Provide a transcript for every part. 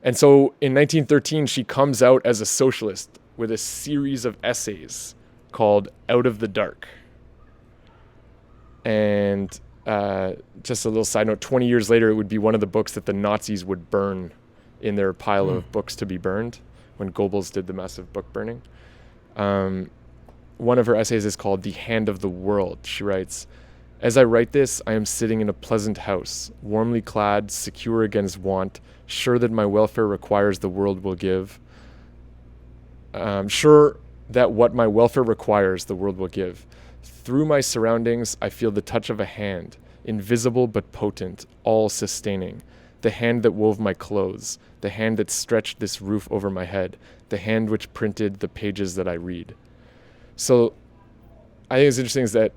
And so in 1913, she comes out as a socialist with a series of essays called Out of the Dark. And just a little side note, 20 years later, it would be one of the books that the Nazis would burn in their pile of books to be burned when Goebbels did the massive book burning. One of her essays is called The Hand of the World. She writes, "As I write this, I am sitting in a pleasant house, warmly clad, secure against want, sure that my welfare requires the world will give. Sure that what my welfare requires the world will give. Through my surroundings, I feel the touch of a hand, invisible but potent, all-sustaining. The hand that wove my clothes, the hand that stretched this roof over my head, the hand which printed the pages that I read." So I think it's interesting is that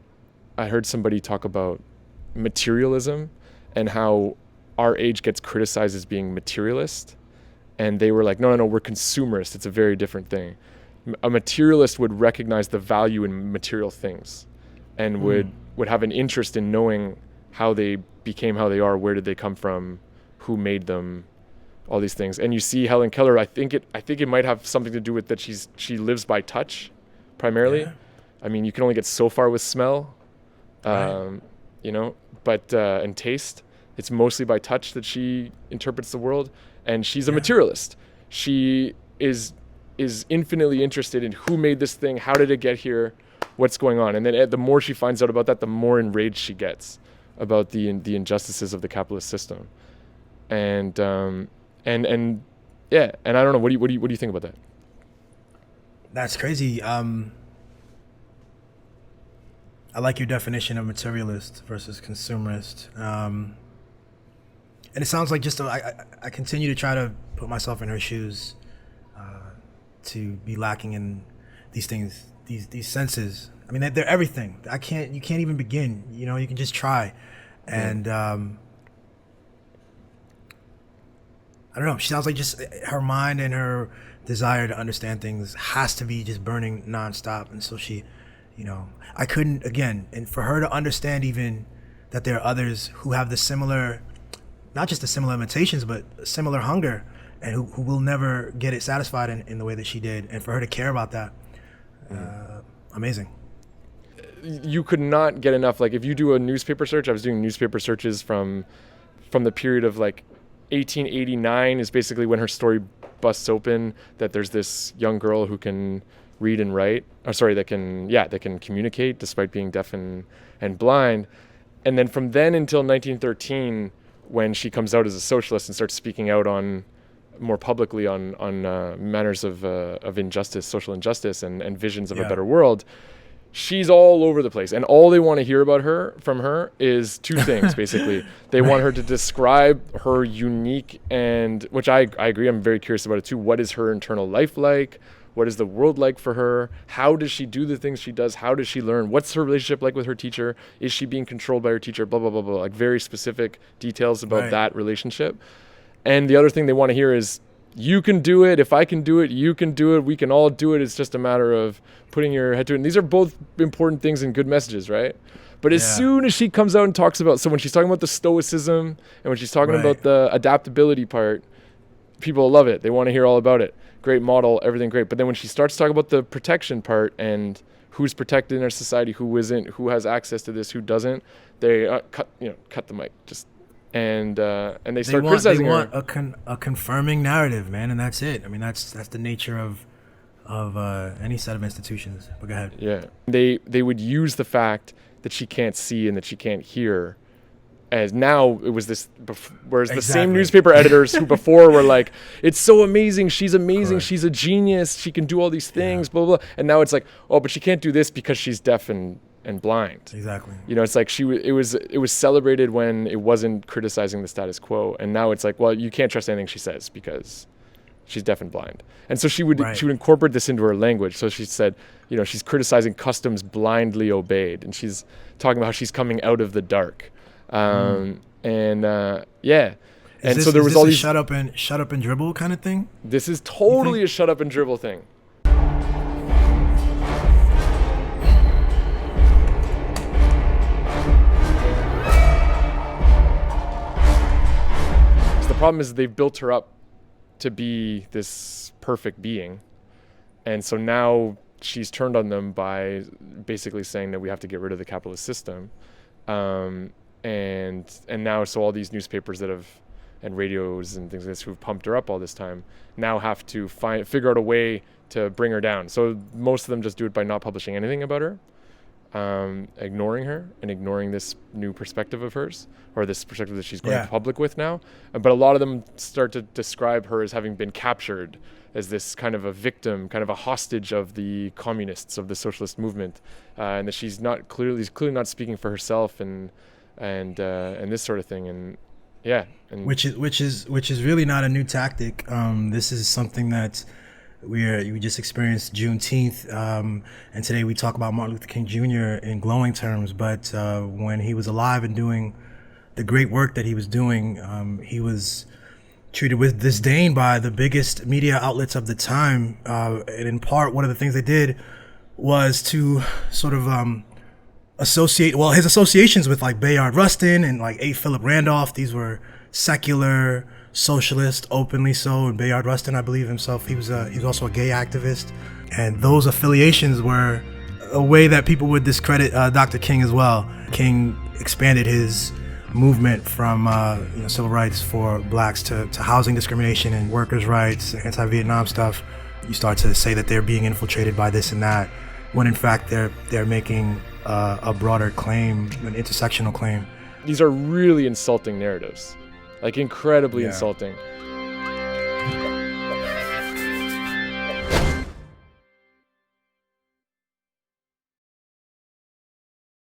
I heard somebody talk about materialism and how our age gets criticized as being materialist. And they were like, no, we're consumerist. It's a very different thing. A materialist would recognize the value in material things and would have an interest in knowing how they became how they are, where did they come from, who made them, all these things. And you see Helen Keller, I think it might have something to do with that she lives by touch primarily. Yeah. I mean, you can only get so far with smell, right. But and taste. It's mostly by touch that she interprets the world, and she's a materialist. She is infinitely interested in who made this thing, how did it get here, what's going on. And then the more she finds out about that, the more enraged she gets about the injustices of the capitalist system. And I don't know. What do you think about that? That's crazy. I like your definition of materialist versus consumerist. And it sounds like I continue to try to put myself in her shoes, to be lacking in these things, these senses. I mean, they're everything. You can't even begin. You can just try, and I don't know. She sounds like just her mind and her desire to understand things has to be just burning nonstop, and so she, I couldn't again, and for her to understand even that there are others who have the similar. Not just the similar limitations, but similar hunger, and who will never get it satisfied in the way that she did. And for her to care about that, amazing. You could not get enough. Like if you do a newspaper search, I was doing newspaper searches from the period of like 1889 is basically when her story busts open, that there's this young girl who can read and write, that can communicate despite being deaf and blind. And then from then until 1913, when she comes out as a socialist and starts speaking out more publicly on manners of injustice, social injustice, and visions of a better world, she's all over the place. And all they want to hear from her is two things, basically. They want her to describe her unique which I agree, I'm very curious about it too. What is her internal life like? What is the world like for her? How does she do the things she does? How does she learn? What's her relationship like with her teacher? Is she being controlled by her teacher? Blah, blah, blah, blah. Like very specific details about that relationship. And the other thing they want to hear is, you can do it. If I can do it, you can do it. We can all do it. It's just a matter of putting your head to it. And these are both important things and good messages, right? But as soon as she comes out and talks about, so when she's talking about the stoicism and when she's talking about the adaptability part, people love it. They want to hear all about it. Great model, everything great. But then when she starts talking about the protection part and who's protected in our society, who isn't, who has access to this, who doesn't, they cut the mic. And they start criticizing her. They want a confirming narrative, man, and that's it. I mean, that's the nature of any set of institutions. But go ahead. Yeah, they would use the fact that she can't see and that she can't hear as now it was this, whereas the same newspaper editors who before were like, it's so amazing, she's amazing, she's a genius, she can do all these things, blah, blah, blah. And now it's like, oh, but she can't do this because she's deaf and blind. Exactly. It's like it was celebrated when it wasn't criticizing the status quo. And now it's like, well, you can't trust anything she says because she's deaf and blind. And so she would incorporate this into her language. So she said, she's criticizing customs blindly obeyed. And she's talking about how she's coming out of the dark. And so there was all these shut up and dribble kind of thing. This is totally a shut up and dribble thing. problem is they've built her up to be this perfect being, and so now she's turned on them by basically saying that we have to get rid of the capitalist system, and now so all these newspapers that have and radios and things like this who've pumped her up all this time now have to figure out a way to bring her down. So most of them just do it by not publishing anything about her, ignoring her and ignoring this new perspective of hers, or this perspective that she's going public with now. But a lot of them start to describe her as having been captured as this kind of a victim, kind of a hostage of the communists, of the socialist movement, and that she's clearly not speaking for herself and this sort of thing. And which is really not a new tactic. This is something that we just experienced Juneteenth, and today we talk about Martin Luther King Jr. in glowing terms. But when he was alive and doing the great work that he was doing, he was treated with disdain by the biggest media outlets of the time. And in part, one of the things they did was to sort of his associations with like Bayard Rustin and like A. Philip Randolph. These were secular socialist, openly so. And Bayard Rustin, I believe himself, he was also a gay activist. And those affiliations were a way that people would discredit Dr. King as well. King expanded his movement from civil rights for blacks to housing discrimination and workers' rights, anti-Vietnam stuff. You start to say that they're being infiltrated by this and that, when in fact they're making a broader claim, an intersectional claim. These are really insulting narratives, like incredibly insulting.